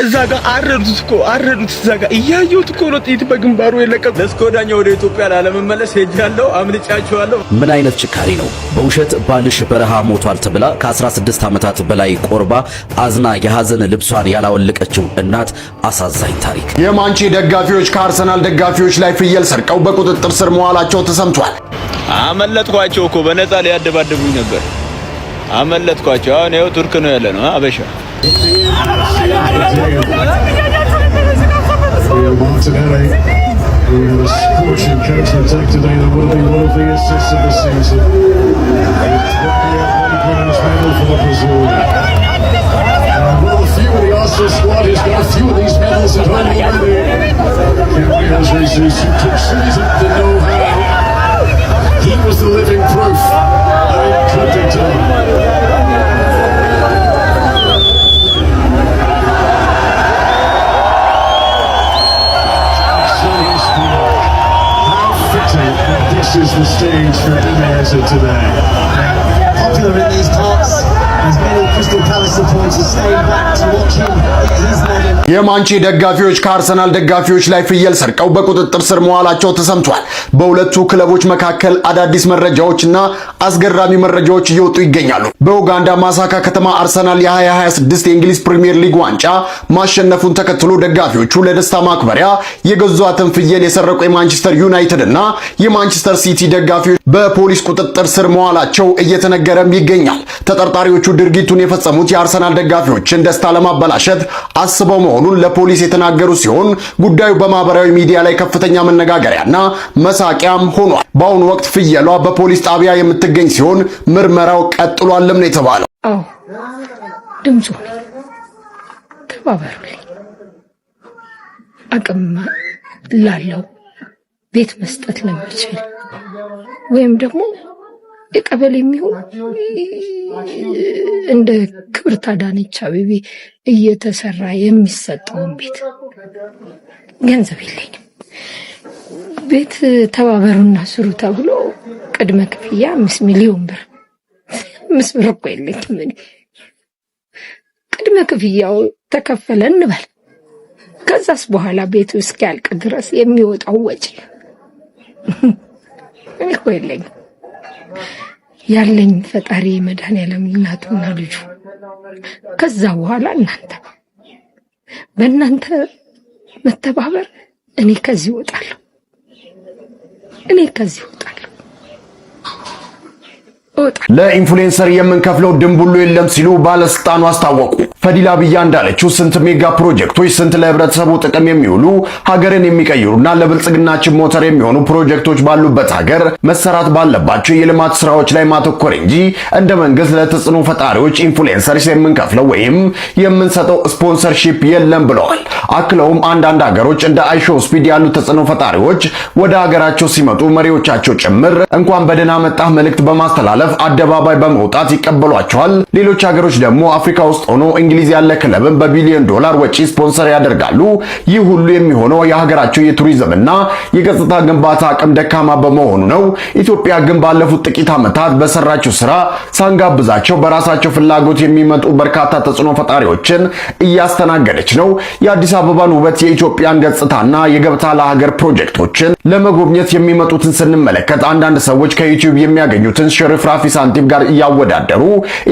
እዛ ጋር አረዱት እዛ ጋር እያየሁት እኮ ነው ጥይት በግንባሩ የለቀቁ። ለስኮዳኛ ወደ ኢትዮጵያ ላለመመለስ ሄጃለሁ፣ አምልጫቸዋለሁ። ምን አይነት ጭካኔ ነው? በውሸት ባልሽ በረሃ ሞቷል ተብላ ከ16 ዓመታት በላይ ቆርባ አዝና የሐዘን ልብሷን ያላወለቀችው እናት አሳዛኝ ታሪክ። የማንቼ ደጋፊዎች ከአርሰናል ደጋፊዎች ላይ ፍየል ሰርቀው በቁጥጥር ስር መዋላቸው ተሰምቷል። አመለጥኳቸው እኮ በነፃ ሊያደባደቡኝ ነበር። አመለጥኳቸው። አሁን ይኸው ቱርክ ነው ያለ ነው አበሻ። He was the living proof that it could be done. How fitting that this is the stage for Udinese today. Popular in these parts, as many Crystal Palace supporters staying back to watch him hit his leg. የማንቼ ደጋፊዎች ከአርሰናል ደጋፊዎች ላይ ፍየል ሰርቀው በቁጥጥር ስር መዋላቸው ተሰምቷል። በሁለቱ ክለቦች መካከል አዳዲስ መረጃዎችና አስገራሚ መረጃዎች እየወጡ ይገኛሉ። በኡጋንዳ ማሳካ ከተማ አርሰናል የ2026 የእንግሊዝ ፕሪሚየር ሊግ ዋንጫ ማሸነፉን ተከትሎ ደጋፊዎቹ ለደስታ ማክበሪያ የገዟትን ፍየል የሰረቁ የማንቸስተር ዩናይትድ እና የማንቸስተር ሲቲ ደጋፊዎች በፖሊስ ቁጥጥር ስር መዋላቸው እየተነገረም ይገኛል። ተጠርጣሪዎቹ ድርጊቱን የፈጸሙት የአርሰናል ደጋፊዎችን ደስታ ለማበላሸት አስበው መሆኑን ለፖሊስ የተናገሩ ሲሆን ጉዳዩ በማህበራዊ ሚዲያ ላይ ከፍተኛ መነጋገሪያና መሳቂያም ሆኗል። በአሁኑ ወቅት ፍየሏ በፖሊስ ጣቢያ የምትገኝ ሲሆን ምርመራው ቀጥሏልም ነው የተባለው። አዎ ድምፁ ተባበሩልኝ። አቅም ላለው ቤት መስጠት ለሚችል ወይም ደግሞ የቀበሌ የሚሆን እንደ ክብርት አዳነች አቤቤ እየተሰራ የሚሰጠውን ቤት ገንዘብ የለኝም። ቤት ተባበሩና ስሩ ተብሎ ቅድመ ክፍያ 5 ሚሊዮን ብር 5 ብር እኮ የለኝም እኔ። ቅድመ ክፍያው ተከፈለ እንበል። ከዛስ በኋላ ቤቱ እስኪያልቅ ድረስ የሚወጣው ወጪ እኔ እኮ የለኝም። ያለኝ ፈጣሪ መድኃኒዓለም እናቱና ልጁ። ከዛ በኋላ በእናንተ መተባበር እኔ ከዚህ እወጣለሁ። ለኢንፍሉዌንሰር የምንከፍለው ድንቡሉ የለም ሲሉ ባለስልጣኑ አስታወቁ። ፈዲላ ብያ እንዳለችው ስንት ሜጋ ፕሮጀክቶች፣ ስንት ለህብረተሰቡ ጥቅም የሚውሉ ሀገርን የሚቀይሩና ለብልጽግናችን ሞተር የሚሆኑ ፕሮጀክቶች ባሉበት ሀገር መሰራት ባለባቸው የልማት ስራዎች ላይ ማተኮር እንጂ እንደ መንግስት ለተጽዕኖ ፈጣሪዎች ኢንፍሉዌንሰርስ የምንከፍለው ወይም የምንሰጠው ስፖንሰርሺፕ የለም ብለዋል። አክለውም አንዳንድ ሀገሮች እንደ አይሾ ስፒድ ያሉ ተጽዕኖ ፈጣሪዎች ወደ ሀገራቸው ሲመጡ መሪዎቻቸው ጭምር እንኳን በደህና መጣህ መልእክት በማስተላለፍ አደባባይ በመውጣት ይቀበሏቸዋል። ሌሎች ሀገሮች ደግሞ አፍሪካ ውስጥ ሆኖ እንግሊዝ ያለ ክለብን በቢሊዮን ዶላር ወጪ ስፖንሰር ያደርጋሉ። ይህ ሁሉ የሚሆነው የሀገራቸው የቱሪዝምና የገጽታ ግንባታ አቅም ደካማ በመሆኑ ነው። ኢትዮጵያ ግን ባለፉት ጥቂት ዓመታት በሰራችው ስራ ሳንጋብዛቸው በራሳቸው ፍላጎት የሚመጡ በርካታ ተጽዕኖ ፈጣሪዎችን እያስተናገደች ነው። የአዲስ አበባን ውበት፣ የኢትዮጵያን ገጽታና የገብታ ለሀገር ፕሮጀክቶችን ለመጎብኘት የሚመጡትን ስንመለከት አንዳንድ ሰዎች ከዩቲዩብ የሚያገኙትን ሽርፍራፊ ሳንቲም ጋር እያወዳደሩ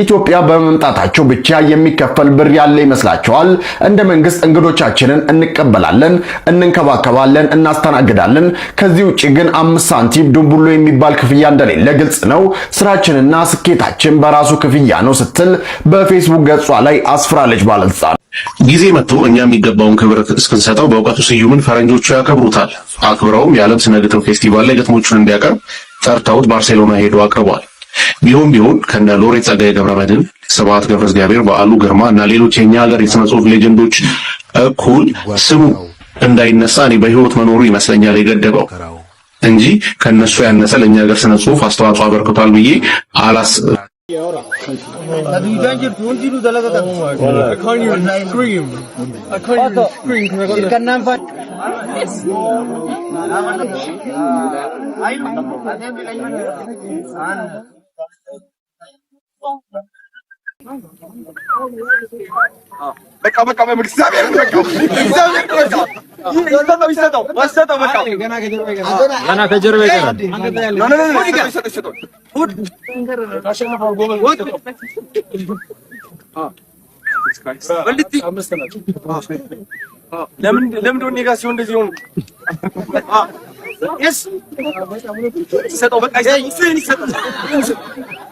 ኢትዮጵያ በመምጣታቸው ብቻ የሚከፈል ብር ያለ ይመስላቸዋል። እንደ መንግስት እንግዶቻችንን እንቀበላለን፣ እንንከባከባለን፣ እናስተናግዳለን። ከዚህ ውጪ ግን 5 ሳንቲም ድንቡሎ የሚባል ክፍያ እንደሌለ ግልጽ ነው። ስራችንና ስኬታችን በራሱ ክፍያ ነው ስትል በፌስቡክ ገጿ ላይ አስፍራለች ባለስልጣን። ጊዜ መጥቶ እኛ የሚገባውን ክብር እስክንሰጠው በእውቀቱ ስዩምን ፈረንጆቹ ያከብሩታል። አክብረውም የዓለም ስነ ግጥም ፌስቲቫል ላይ ግጥሞቹን እንዲያቀርብ ጠርተውት ባርሴሎና ሄዶ አቅርቧል። ቢሆን ከነ ሎሬት ጸጋዬ ገብረመድህን፣ ስብሐት ገብረ እግዚአብሔር፣ በዓሉ ግርማ እና ሌሎች የኛ ሀገር የሥነ ጽሑፍ ሌጀንዶች እኩል ስሙ እንዳይነሳ እኔ በህይወት መኖሩ ይመስለኛል የገደበው እንጂ ከነሱ ያነሰ ለኛ ሀገር ስነ ጽሑፍ አስተዋጽኦ አበርክቷል ብዬ አላስብም። You can't get 20 to the level. I can't even scream. I can't even scream because I got በቃ እግዚአብሔር በቃ ይሰጠው በቃ ገና ከጀርባ ይቀራል። ለምን ዶኔ ጋር ሲሆን እንደዚህ ሆነ? Yes. Settle. But I say you finish settle.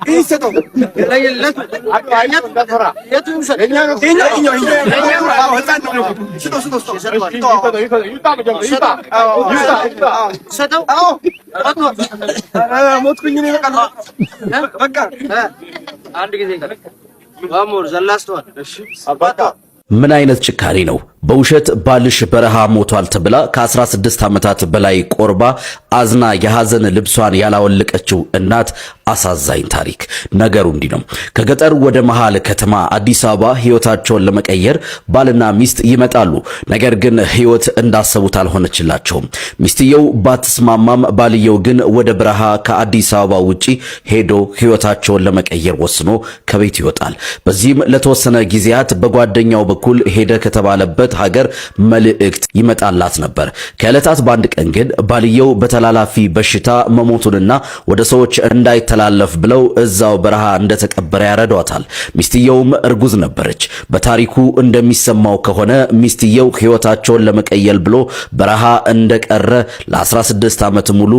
He settle. Let. ምን አይነት ጭካኔ ነው? በውሸት ባልሽ በረሃ ሞቷል ተብላ ከ16 ዓመታት በላይ ቆርባ አዝና የሐዘን ልብሷን ያላወለቀችው እናት አሳዛኝ ታሪክ። ነገሩ እንዲህ ነው። ከገጠር ወደ መሃል ከተማ አዲስ አበባ ህይወታቸውን ለመቀየር ባልና ሚስት ይመጣሉ። ነገር ግን ህይወት እንዳሰቡት አልሆነችላቸውም። ሚስትየው ባትስማማም ባልየው ግን ወደ በረሃ ከአዲስ አበባ ውጪ ሄዶ ህይወታቸውን ለመቀየር ወስኖ ከቤት ይወጣል። በዚህም ለተወሰነ ጊዜያት በጓደኛው በኩል ሄደ ከተባለበት ሀገር መልእክት ይመጣላት ነበር። ከዕለታት በአንድ ቀን ግን ባልየው በተላላፊ በሽታ መሞቱንና ወደ ሰዎች እንዳይተላለፍ ብለው እዛው በረሃ እንደተቀበረ ያረዷታል። ሚስትየውም እርጉዝ ነበረች። በታሪኩ እንደሚሰማው ከሆነ ሚስትየው ህይወታቸውን ለመቀየር ብሎ በረሃ እንደቀረ ለ16 ዓመት ሙሉ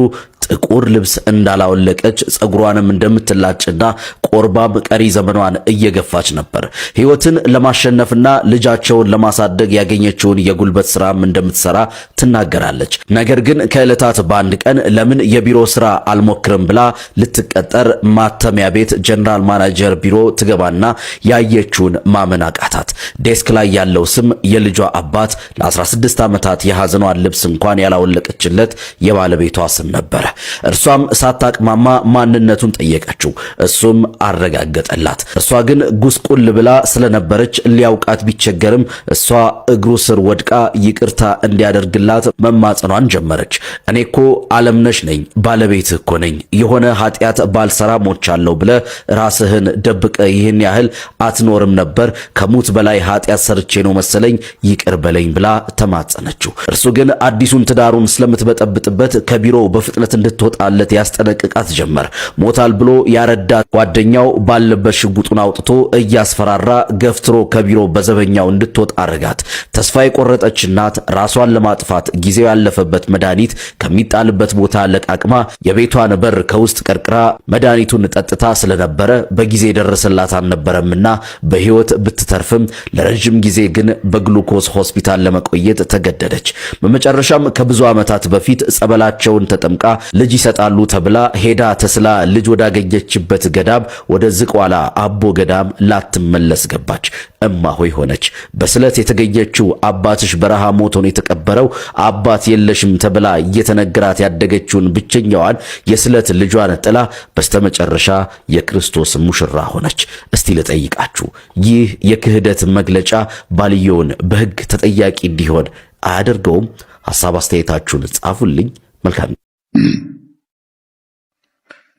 ጥቁር ልብስ እንዳላወለቀች ጸጉሯንም እንደምትላጭና ቆርባም ቀሪ ዘመኗን እየገፋች ነበር። ህይወትን ለማሸነፍና ልጃቸውን ለማሳደግ ያገኘችውን የጉልበት ስራም እንደምትሰራ ትናገራለች። ነገር ግን ከዕለታት በአንድ ቀን ለምን የቢሮ ስራ አልሞክርም ብላ ልትቀጠር ማተሚያ ቤት ጀነራል ማናጀር ቢሮ ትገባና ያየችውን ማመን አቃታት። ዴስክ ላይ ያለው ስም የልጇ አባት ለ16 ዓመታት የሐዘኗን ልብስ እንኳን ያላወለቀችለት የባለቤቷ ስም ነበር። እርሷም ሳታቅማማ ማንነቱን ጠየቀችው። እሱም አረጋገጠላት። እርሷ ግን ጉስቁል ብላ ስለነበረች ሊያውቃት ቢቸገርም እሷ እግሩ ስር ወድቃ ይቅርታ እንዲያደርግላት መማጸኗን ጀመረች። እኔኮ ዓለምነሽ ነኝ፣ ባለቤትህ እኮ ነኝ። የሆነ ኃጢአት ባልሰራ ሞቻለሁ ብለ ራስህን ደብቀ ይህን ያህል አትኖርም ነበር። ከሙት በላይ ኃጢአት ሰርቼ ነው መሰለኝ፣ ይቅር በለኝ ብላ ተማጸነችው። እርሱ ግን አዲሱን ትዳሩን ስለምትበጠብጥበት ከቢሮ በፍጥነት እንድትወጣለት ያስጠነቅቃት ጀመር። ሞታል ብሎ ያረዳት ጓደኛው ባለበት ሽጉጡን አውጥቶ እያስፈራራ ገፍትሮ ከቢሮ በዘበኛው እንድትወጣ አረጋት። ተስፋ የቆረጠች እናት ራሷን ለማጥፋት ጊዜው ያለፈበት መድኃኒት ከሚጣልበት ቦታ ለቃቅማ የቤቷን በር ከውስጥ ቀርቅራ መድኃኒቱን ጠጥታ ስለነበረ በጊዜ ደረሰላት አልነበረምና በህይወት ብትተርፍም ለረጅም ጊዜ ግን በግሉኮስ ሆስፒታል ለመቆየት ተገደደች። በመጨረሻም ከብዙ ዓመታት በፊት ጸበላቸውን ተጠምቃ ልጅ ይሰጣሉ ተብላ ሄዳ ተስላ ልጅ ወዳገኘችበት ገዳም ወደ ዝቋላ አቦ ገዳም ላትመለስ ገባች። እማሆይ ሆነች። በስለት የተገኘችው አባትሽ በረሃ ሞቶን የተቀበረው አባት የለሽም ተብላ እየተነገራት ያደገችውን ብቸኛዋን የስለት ልጇን ጥላ በስተመጨረሻ የክርስቶስ ሙሽራ ሆነች። እስቲ ልጠይቃችሁ፣ ይህ የክህደት መግለጫ ባልየውን በሕግ ተጠያቂ እንዲሆን አያደርገውም? ሐሳብ አስተያየታችሁን ጻፉልኝ። መልካም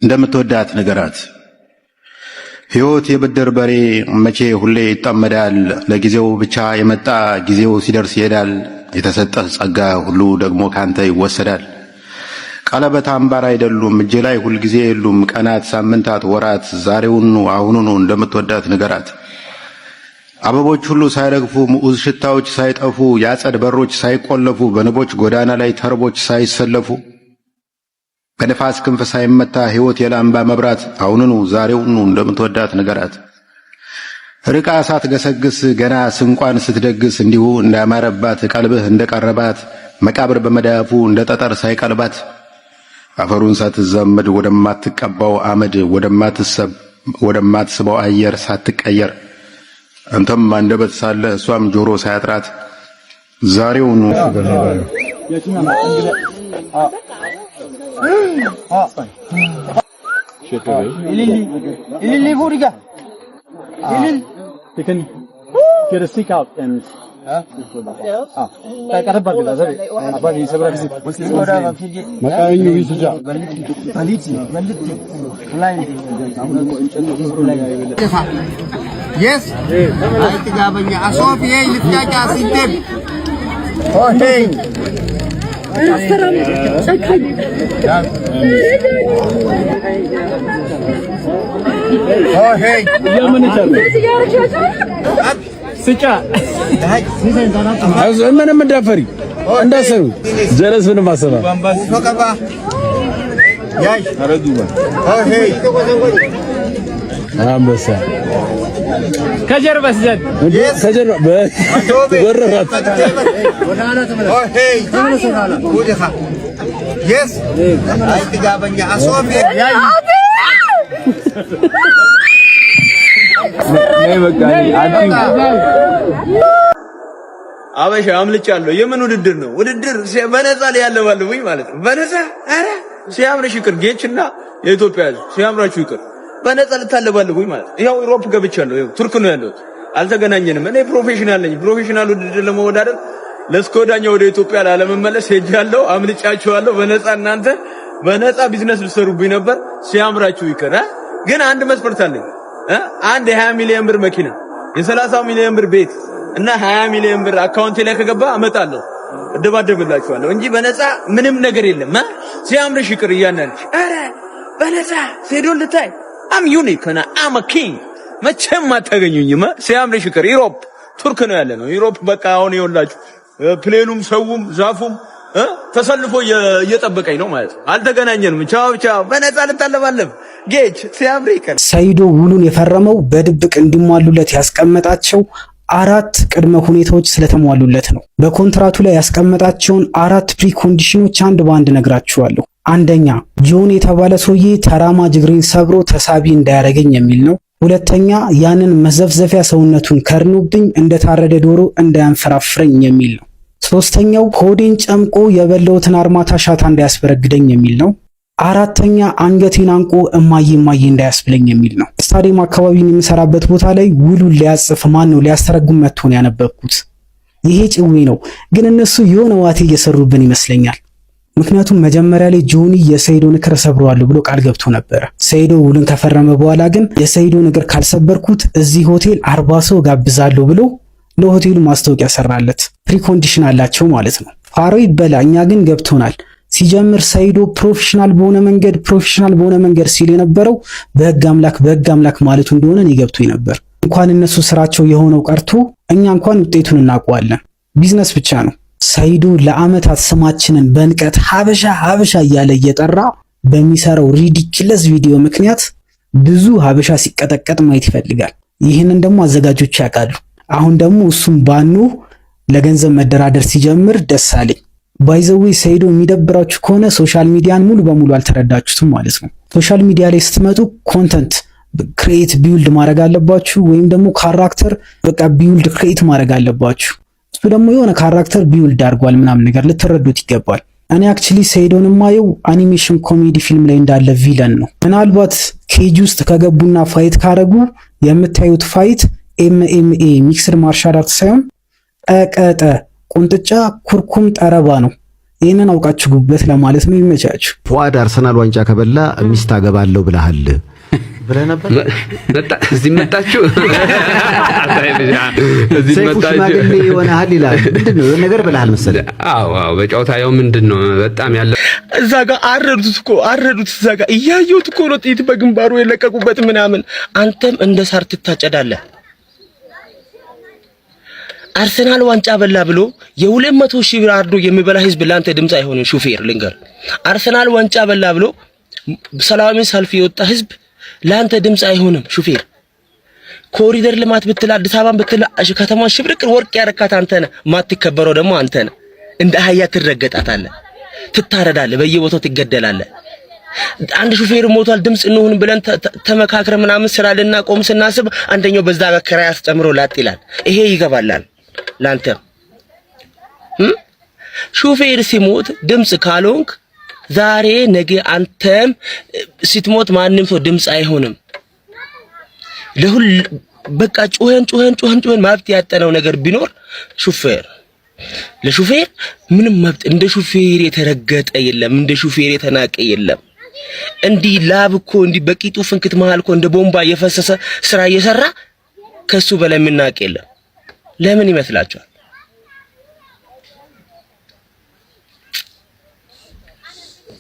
እንደምትወዳት ንገራት። ሕይወት የብድር በሬ መቼ ሁሌ ይጠመዳል። ለጊዜው ብቻ የመጣ ጊዜው ሲደርስ ይሄዳል። የተሰጠህ ጸጋ ሁሉ ደግሞ ካንተ ይወሰዳል። ቀለበት አምባር አይደሉም እጄ ላይ ሁልጊዜ የሉም። ቀናት፣ ሳምንታት፣ ወራት ዛሬውኑ አሁኑኑ እንደምትወዳት ንገራት። አበቦች ሁሉ ሳይረግፉ፣ ሙዑዝ ሽታዎች ሳይጠፉ፣ ያጸድ በሮች ሳይቆለፉ፣ በንቦች ጎዳና ላይ ተርቦች ሳይሰለፉ፣ በነፋስ ክንፍ ሳይመታ ሕይወት የላምባ መብራት አሁኑኑ ዛሬውኑ እንደምትወዳት ንገራት። ርቃ ሳትገሰግስ ገና ስንቋን ስትደግስ እንዲሁ እንዳማረባት ቀልብህ እንደቀረባት መቃብር በመዳፉ እንደ ጠጠር ሳይቀልባት አፈሩን ሳትዛመድ ወደማትቀባው አመድ ወደማትስበው አየር ሳትቀየር አንተም አንደበት ሳለ እሷም ጆሮ ሳያጥራት ዛሬውኑ You can get a stick out and Yes. Ay tigabanya asofi ay lityaja sitem. Oh hey. Oh hey. ስጫ ምንም እንዳፈሪ እንዳሰሩ ጀለስ ምንም አሰባ ፈቀባ ያይ አረዱባ ኦ ሄይ አንበሳ ከጀርባስ ዘድ ከጀርባ ወረራት ኦ ሄይ ወደኻ yes አይ ትጋበኛ አሶፊ ያይ አበሻ አምልጫለሁ። የምን ውድድር ነው? ውድድር በነፃ ላይ ያለባልኩኝ ማለት ነው። በነፃ አረ ሲያምርሽ ይቅር ጌችና የኢትዮጵያ ሕዝብ ሲያምራችሁ ይቅር በነፃ ልታለባልኩኝ ማለት ነው። ያው ዩሮፕ ገብቻለሁ። ያው ቱርክ ነው ያለሁት። አልተገናኘንም። እኔ ፕሮፌሽናል ነኝ። ፕሮፌሽናል ውድድር ለመወዳደር ለስኮዳኛ ወደ ኢትዮጵያ ላለመመለስ ሄጃለሁ። አምልጫችኋለሁ። በነፃ እናንተ በነፃ ቢዝነስ ልትሰሩብኝ ነበር። ሲያምራችሁ ይቅር። ግን አንድ መስፈርት አለኝ። አንድ የ20 ሚሊዮን ብር መኪና የ30 ሚሊዮን ብር ቤት እና 20 ሚሊዮን ብር አካውንቴ ላይ ከገባ አመጣለሁ፣ እደባደብላችኋለሁ እንጂ በነፃ ምንም ነገር የለም። ሲያምርሽ ይቅር እያናልሽ አረ በነፃ ሴዶን ልታይ አም ዩኒክ እና አም ኪንግ መቼም አታገኙኝም። ሲያምርሽ ይቅር ዩሮፕ ቱርክ ነው ያለ ነው። ዩሮፕ በቃ አሁን ይኸውላችሁ ፕሌኑም ሰውም ዛፉም ተሰልፎ እየጠበቀኝ ነው ማለት ነው። አልተገናኘንም። ቻው ቻው። በነፃ ልታለባለብ ጌች ሲያምር ይቀር። ሰይዶ ውሉን የፈረመው በድብቅ እንዲሟሉለት ያስቀመጣቸው 4 ቅድመ ሁኔታዎች ስለተሟሉለት ነው። በኮንትራቱ ላይ ያስቀመጣቸውን 4 ፕሪኮንዲሽኖች አንድ በአንድ ነግራችኋለሁ። አንደኛ ጆን የተባለ ሰውዬ ተራማጅ እግሬን ሰብሮ ተሳቢ እንዳያረገኝ የሚል ነው። ሁለተኛ ያንን መዘፍዘፊያ ሰውነቱን ከርኖብኝ እንደታረደ ዶሮ እንዳያንፈራፍረኝ የሚል ነው። ሶስተኛው ሆዴን ጨምቆ የበለውትን አርማታ ሻታ እንዳያስበረግደኝ የሚል ነው። አራተኛ አንገቴን አንቆ እማዬ እማዬ እንዳያስብለኝ የሚል ነው። ስታዲየም አካባቢን የምሰራበት ቦታ ላይ ውሉን ሊያጽፍ ማን ነው ሊያስተረጉም መጥቶ ነው ያነበብኩት። ይሄ ጭዌ ነው፣ ግን እነሱ የሆነ ዋቴ እየሰሩብን ይመስለኛል። ምክንያቱም መጀመሪያ ላይ ጆኒ የሰይዶን እግር ሰብረዋለሁ ብሎ ቃል ገብቶ ነበረ። ሰይዶ ውሉን ከፈረመ በኋላ ግን የሰይዶን እግር ካልሰበርኩት እዚህ ሆቴል 40 ሰው ጋብዛለሁ ብሎ ለሆቴሉ ማስታወቂያ ሰራለት። ፕሪኮንዲሽን አላቸው ማለት ነው። ፋሮ ይበላ፣ እኛ ግን ገብቶናል። ሲጀምር ሰይዶ ፕሮፌሽናል በሆነ መንገድ ሲል የነበረው በህግ አምላክ ማለቱ እንደሆነ እኔ ገብቶኝ ነበር። እንኳን እነሱ ስራቸው የሆነው ቀርቶ እኛ እንኳን ውጤቱን እናውቀዋለን። ቢዝነስ ብቻ ነው። ሰይዶ ለአመታት ስማችንን በንቀት ሀበሻ እያለ እየጠራ በሚሰራው ሪዲክለስ ቪዲዮ ምክንያት ብዙ ሀበሻ ሲቀጠቀጥ ማየት ይፈልጋል። ይህንን ደግሞ አዘጋጆች ያውቃሉ። አሁን ደግሞ እሱም ባኑ ለገንዘብ መደራደር ሲጀምር ደስ አለኝ። ባይዘዌ ሰይዶ የሚደብራችሁ ከሆነ ሶሻል ሚዲያን ሙሉ በሙሉ አልተረዳችሁትም ማለት ነው። ሶሻል ሚዲያ ላይ ስትመጡ ኮንተንት ክሬት ቢውልድ ማድረግ አለባችሁ፣ ወይም ደግሞ ካራክተር በቃ ቢውልድ ክሬት ማድረግ አለባችሁ። እሱ ደግሞ የሆነ ካራክተር ቢውልድ አድርጓል ምናምን ነገር ልትረዱት ይገባል። እኔ አክቹሊ ሰይዶን የማየው አኒሜሽን ኮሜዲ ፊልም ላይ እንዳለ ቪለን ነው። ምናልባት ኬጅ ውስጥ ከገቡና ፋይት ካረጉ የምታዩት ፋይት ኤምኤምኤ ሚክስድ ማርሻል አርት ሳይሆን ቀቀጠ ቁንጥጫ ኩርኩም ጠረባ ነው። ይህንን አውቃችሁ ጉበት ለማለት ነው። ይመቻችሁ። ፉአድ አርሰናል ዋንጫ ከበላ ሚስት አገባለሁ ብለሃል ብለህ ነበር። እዚህ መጣችሁ ሽማግሌ ይሆናል ይላል። ምንድን ነው ነገር ብለሃል መሰለህ? አዎ በጨዋታ ያው ምንድን ነው በጣም ያለ እዛ ጋር አረዱት እዛ ጋር እያየሁት እኮ ነው ጥይት በግንባሩ የለቀቁበት ምናምን። አንተም እንደ ሳር ትታጨዳለህ። አርሰናል ዋንጫ በላ ብሎ የ200 ሺህ ብር አርዶ የሚበላ ህዝብ ላንተ ድምጽ አይሆንም። ሹፌር ልንገር፣ አርሰናል ዋንጫ በላ ብሎ ሰላማዊ ሰልፍ የወጣ ህዝብ ላንተ ድምጽ አይሆንም። ሹፌር ኮሪደር ልማት ብትል አዲስ አበባን ብትል ከተማን ሽብርቅር ወርቅ ያረካት አንተ ነህ። ማትከበረው ደግሞ አንተ ነህ። እንደ አህያ ትረገጣታለህ፣ ትታረዳለህ፣ በየቦታው ትገደላለህ። አንድ ሹፌር ሞቷል ድምጽ እንሁን ብለን ተመካክረ ምናምን ስራ ልናቆም ስናስብ አንደኛው በዛ ጋር ክራይ አስጨምሮ ላጥ ይላል። ይሄ ይገባላል ላንተ። ሹፌር ሲሞት ድምጽ ካልሆንክ ዛሬ ነገ አንተም ስትሞት ማንም ሰው ድምጽ አይሆንም። በቃ ጮኸን መብት ያጠነው ነገር ቢኖር ሹፌር ለሹፌር ምንም መብት እንደ ሹፌር የተረገጠ የለም፣ እንደ ሹፌር የተናቀ የለም። እንዲህ ላብ እኮ እንዲህ በቂጡ ፍንክት መሃል እኮ እንደ ቦምባ የፈሰሰ ስራ እየሰራ ከሱ በላይ ምናቅ የለም። ለምን ይመስላችኋል?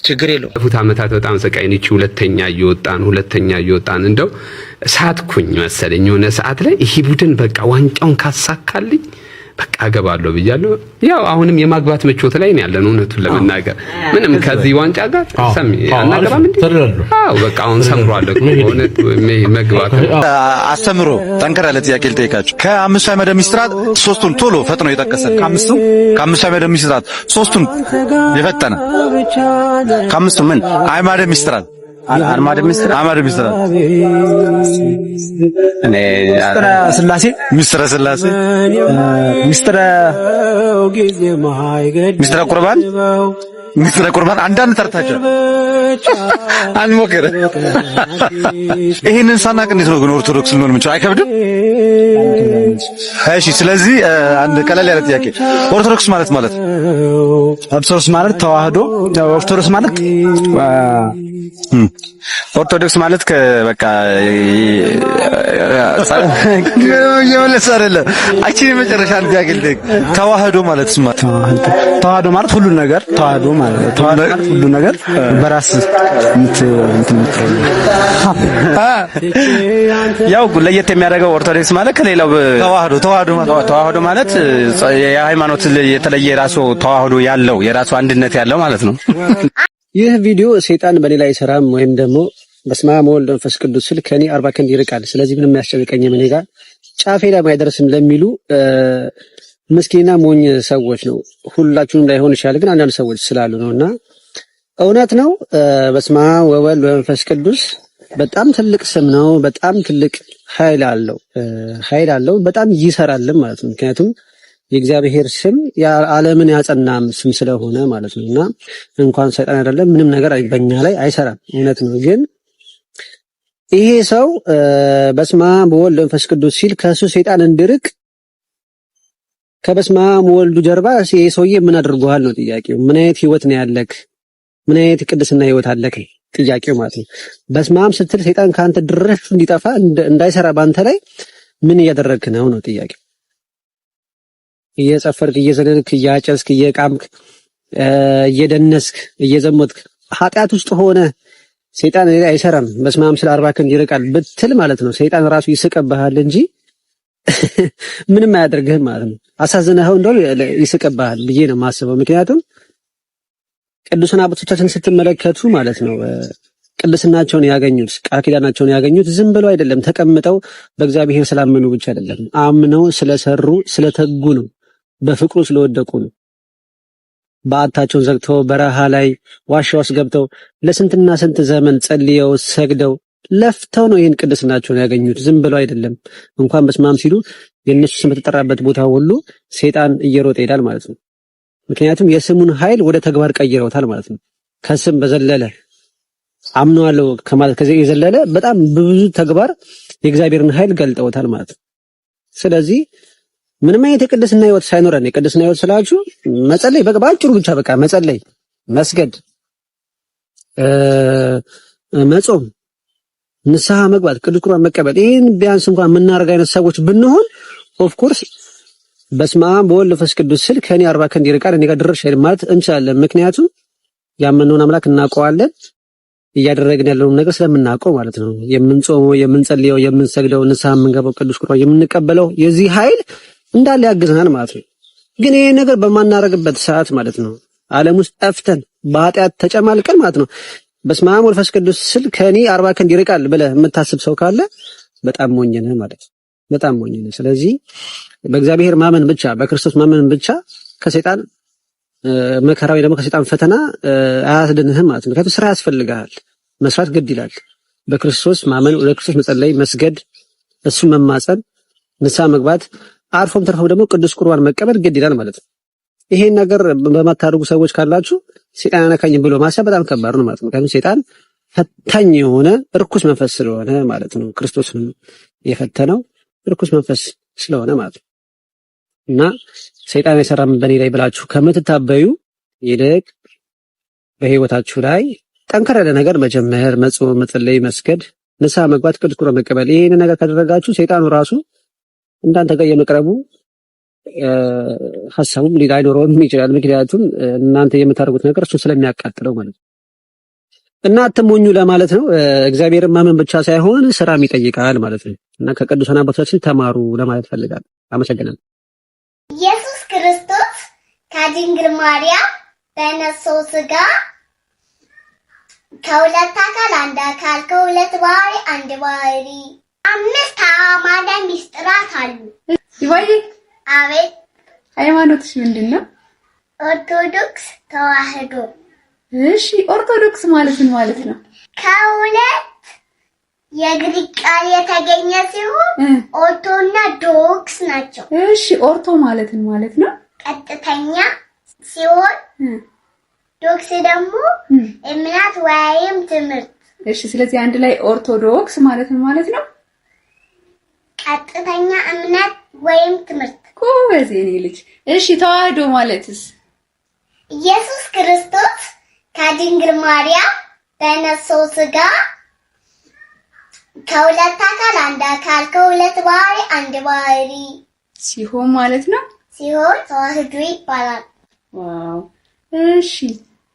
ችግር የለውም። ለፉት አመታት በጣም ሰቃይንቺ ሁለተኛ እየወጣን እንደው ሳትኩኝ መሰለኝ የሆነ ሰዓት ላይ ይሄ ቡድን በቃ ዋንጫውን ካሳካልኝ በቃ አገባለሁ ብያለሁ። ያው አሁንም የማግባት ምቾት ላይ ነው ያለን እውነቱን ለመናገር ምንም ከዚህ ዋንጫ ጋር ሰሚ አናገባም እንዴ? አዎ በቃ አሁን ሰምሯል እውነት መግባት አስተምሮ ጠንከር ያለ ጥያቄ ልጠይቃችሁ። ከአምስቱ አዕማደ ምስጢራት ሶስቱን ቶሎ ፈጥኖ የጠቀሰ ከአምስቱ አዕማደ ምስጢራት ሶስቱን የፈጠነ ከአምስቱ ምን አዕማደ ምስጢራት አዕማደ ምስጢራት ምስጢረ ስላሴ ምስጢረ ቁርባን አንዳንድ ተርታቸው አንሞክር። ይሄንን ሳናቅ እንዴት ነው ግን ኦርቶዶክስ ልንሆን የምንችለው? አይከብድም? እሺ፣ ስለዚህ አንድ ቀለል ያለ ጥያቄ ኦርቶዶክስ ማለት ተዋህዶ፣ ኦርቶዶክስ ማለት በቃ የመለስ አይደለም። አቺ የመጨረሻ ጥያቄ ልጠይቅ። ተዋህዶ ማለት ሁሉ ነገር ሁሉ ነገር በራስ ያው ለየት የሚያደርገው ኦርቶዶክስ ማለት ከሌላው ተዋህዶ ማለት የሃይማኖት የተለየ የራሱ ተዋህዶ ያለው የራሱ አንድነት ያለው ማለት ነው። ይህ ቪዲዮ ሰይጣን በሌላ አይሰራም ወይም ደግሞ በስመ አብ ወወልድ ወመንፈስ ቅዱስ ስል ከኔ 40 ክንድ ይርቃል፣ ስለዚህ ምንም የሚያስጨንቀኝ ምን ጋር ጫፌ ላይ አይደርስም ለሚሉ ምስኪንና ሞኝ ሰዎች ነው። ሁላችሁም ላይሆን ይችላል፣ ግን አንዳንድ ሰዎች ስላሉ ነውና እውነት ነው። በስመ አብ ወወልድ ወመንፈስ ቅዱስ በጣም ትልቅ ስም ነው። በጣም ትልቅ ኃይል አለው። በጣም ይሰራልም ማለት ነው። ምክንያቱም የእግዚአብሔር ስም ዓለምን ያጸናም ስም ስለሆነ ማለት ነውና እንኳን ሰይጣን አይደለም ምንም ነገር በእኛ ላይ አይሰራም። እውነት ነው። ግን ይሄ ሰው በስመ አብ ወወልድ ወመንፈስ ቅዱስ ሲል ከሱ ሰይጣን እንዲርቅ ከበስመ አብ ወወልዱ ጀርባ ይሄ ሰውዬ ምን አድርጓል ነው ጥያቄው። ምን አይነት ህይወት ነው ያለክ? ምን አይነት ቅድስና ህይወት አለክ? ጥያቄው ማለት ነው። በስመ አብ ስትል ሰይጣን ካንተ ድረሽ እንዲጠፋ እንዳይሰራ ባንተ ላይ ምን እያደረግክ ነው ነው ጥያቄው። እየጸፈርክ፣ እየዘለልክ፣ እያጨስክ፣ እየቃምክ፣ እየደነስክ፣ እየዘሞትክ ኃጢአት ውስጥ ሆነ ሰይጣን አይሰራም። በስመ አብ ስለ 40 ክንድ ይርቃል ብትል ማለት ነው ሰይጣን ራሱ ይስቀብሃል እንጂ ምንም አያደርግህም ማለት ነው። አሳዝነኸው እንደው ይስቀብሃል ብዬ ነው የማስበው። ምክንያቱም ቅዱሳን አባቶቻችን ስትመለከቱ ማለት ነው ቅድስናቸውን ያገኙት ቃል ኪዳናቸውን ያገኙት ዝም ብለው አይደለም፣ ተቀምጠው በእግዚአብሔር ስላመኑ ብቻ አይደለም፣ አምነው ስለሰሩ ስለተጉ ነው፣ በፍቅሩ ስለወደቁ ነው። በዓታቸውን ዘግተው በረሃ ላይ ዋሻ ውስጥ ገብተው ለስንትና ስንት ዘመን ጸልየው ሰግደው ለፍተው ነው ይህን ቅድስናቸውን ያገኙት። ዝም ብለው አይደለም። እንኳን በስመ አብ ሲሉ የእነሱ ስም በተጠራበት ቦታ ሁሉ ሰይጣን እየሮጠ ይሄዳል ማለት ነው። ምክንያቱም የስሙን ኃይል ወደ ተግባር ቀይረውታል ማለት ነው። ከስም በዘለለ አምነዋለሁ ከማለት ከዚህ የዘለለ በጣም ብዙ ተግባር የእግዚአብሔርን ኃይል ገልጠውታል ማለት ነው። ስለዚህ ምንም አይነት የቅድስና ህይወት ሳይኖረን የቅድስና ህይወት ስላችሁ መጸለይ በአጭሩ ብቻ በቃ መጸለይ፣ መስገድ፣ መጾም፣ ንስሐ መግባት፣ ቅዱስ ቁርባን መቀበል ይሄን ቢያንስ እንኳን የምናደርግ አይነት ሰዎች ብንሆን ኦፍ ኮርስ በስመ አብ ወወልድ ወመንፈስ ቅዱስ ስል ከኔ 40 ክንድ ይርቃል እኔ ጋር ድረሽ አይደል ማለት እንችላለን። ምክንያቱም ያመነውን አምላክ እናውቀዋለን፣ እያደረግን ያለውን ነገር ስለምናውቀው ማለት ነው። የምንጾመው፣ የምንጸልየው፣ የምንሰግደው፣ ንስሐ የምንገባው፣ ቅዱስ ቁርባን የምንቀበለው የዚህ ኃይል እንዳለ ያግዘናል ማለት ነው። ግን ይሄ ነገር በማናረግበት ሰዓት ማለት ነው ዓለም ውስጥ ጠፍተን በኃጢአት ተጨማልቀን ማለት ነው በስመ አብ ወመንፈስ ቅዱስ ስል ከኔ 40 ክንድ ይርቃል ብለህ የምታስብ ሰው ካለ በጣም ሞኝ ነህ ማለት ነው። በጣም ሞኝ ነህ። ስለዚህ በእግዚአብሔር ማመን ብቻ በክርስቶስ ማመን ብቻ ከሰይጣን መከራ ወይ ደግሞ ከሰይጣን ፈተና አያስድንህም ማለት ነው። ምክንያቱም ስራ ያስፈልጋል፣ መስራት ግድ ይላል። በክርስቶስ ማመን፣ ወደ ክርስቶስ መጸለይ፣ መስገድ፣ እሱን መማጸን፣ ንስሐ መግባት፣ አርፎም ተርፎም ደግሞ ቅዱስ ቁርባን መቀበል ግድ ይላል ማለት ነው። ይሄን ነገር በማታደርጉ ሰዎች ካላችሁ ሰይጣን አነካኝ ብሎ ማሰብ በጣም ከባድ ነው ማለት ነው። ምክንያቱም ሰይጣን ፈታኝ የሆነ እርኩስ መንፈስ ስለሆነ ማለት ነው። ክርስቶስን የፈተነው ርኩስ መንፈስ ስለሆነ ማለት ነው። እና ሰይጣን የሰራም በኔ ላይ ብላችሁ ከምትታበዩ ይልቅ በህይወታችሁ ላይ ጠንከር ያለ ነገር መጀመር፣ መጾም፣ መጸለይ፣ መስገድ፣ ንስሐ መግባት፣ ቅዱስ ቁርባን መቀበል። ይሄን ነገር ካደረጋችሁ ሰይጣኑ ራሱ እንዳንተ ጋር የመቅረቡ ሐሳቡም ሊኖረውም ይችላል። ምክንያቱም እናንተ የምታደርጉት ነገር እሱ ስለሚያቃጥለው ማለት ነው። እና አትሞኙ ለማለት ነው። እግዚአብሔርን ማመን ብቻ ሳይሆን ስራም ይጠይቃል ማለት ነው። እና ከቅዱሳን አባቶቻችን ተማሩ ለማለት ፈልጋለሁ። አመሰግናለሁ። ኢየሱስ ክርስቶስ ከድንግል ማርያም በነሳው ሥጋ ከሁለት አካል አንድ አካል ከሁለት ባህሪ አንድ ባህሪ 5 አዕማደ ምስጢራት አሉ። ይባይ አቤት። ሃይማኖትሽ ምንድነው? ኦርቶዶክስ ተዋህዶ። እሺ ኦርቶዶክስ ማለት ምን ማለት ነው? ከሁለት የግሪክ ቃል የተገኘ ሲሆን ኦርቶና ዶክስ ናቸው። እሺ ኦርቶ ማለት ምን ማለት ነው? ቀጥተኛ ሲሆን ዶክስ ደግሞ እምነት ወይም ትምህርት። እሺ ስለዚህ አንድ ላይ ኦርቶዶክስ ማለት ምን ማለት ነው? ቀጥተኛ እምነት ወይም ትምህርት። ጎበዝ የኔ ልጅ። እሺ ተዋህዶ ማለትስ? ኢየሱስ ክርስቶስ ከድንግል ማርያም በነሳው ሥጋ ከሁለት አካል አንድ አካል ከሁለት ባህሪ አንድ ባህሪ ሲሆን ማለት ነው። ሲሆን ተዋህዶ ይባላል። ዋው። እሺ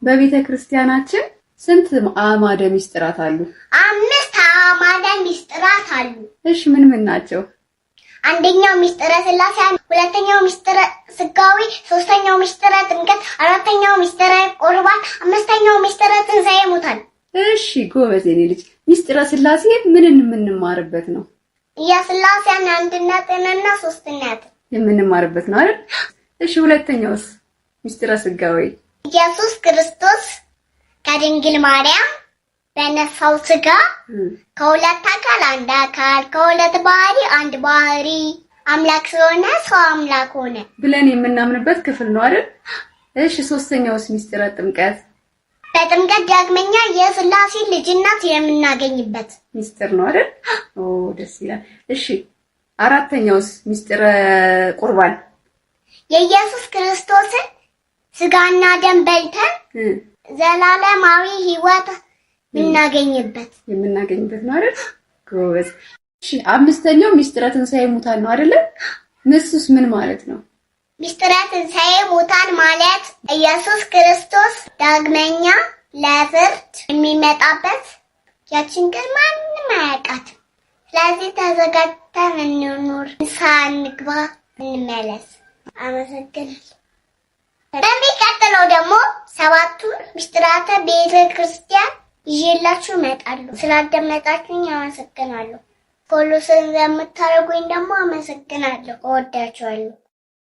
በቤተ ክርስቲያናችን ስንት አዕማደ ምስጢራት አሉ? 5 አዕማደ ምስጢራት አሉ። እሺ ምን ምን ናቸው? አንደኛው ምስጢረ ሥላሴ፣ ሁለተኛው ምስጢረ ሥጋዌ፣ ሶስተኛው ምስጢረ ጥምቀት፣ አራተኛው ምስጢረ ቁርባን፣ አምስተኛው ምስጢረ ትንሣኤ ሙታን። እሺ ጎበዝ የኔ ልጅ። ምስጢረ ሥላሴ ምንን የምንማርበት ነው? የሥላሴን አንድነትንና ሶስትነትን የምንማርበት ነው አይደል? እሺ ሁለተኛውስ? ምስጢረ ሥጋዌ ኢየሱስ ክርስቶስ ከድንግል ማርያም በነሳው ሥጋ ከሁለት አካል አንድ አካል ከሁለት ባህሪ አንድ ባህሪ አምላክ ስለሆነ ሰው አምላክ ሆነ ብለን የምናምንበት ክፍል ነው አይደል? እሺ ሶስተኛውስ? ምስጢረ ጥምቀት በጥምቀት ዳግመኛ የሥላሴ ልጅነት የምናገኝበት ምስጢር ነው አይደል? ኦ ደስ ይላል። እሺ አራተኛውስ? ምስጢረ ቁርባን የኢየሱስ ክርስቶስን ሥጋና ደም በልተን ዘላለማዊ ሕይወት የምናገኝበት ነው አይደል? ጎበዝ። እሺ አምስተኛው ምስጢረ ትንሣኤ ሙታን ነው አይደል? ምስስ ምን ማለት ነው? ምስጢረ ትንሣኤ ሙታን ማለት ኢየሱስ ክርስቶስ ዳግመኛ ለፍርድ የሚመጣበት ያችን ቀን ማንም አያውቃትም። ስለዚህ ተዘጋጅተን እንኑር፣ ንስሐ እንግባ፣ እንመለስ። አመሰግናለሁ። በሚቀጥለው ደግሞ 7ቱን ምስጢራተ ቤተ ክርስቲያን ይዤላችሁ እመጣለሁ። ስላዳመጣችሁኝ አመሰግናለሁ። ፎሎ ስለምታደርጉኝ ደግሞ አመሰግናለሁ። እወዳችኋለሁ።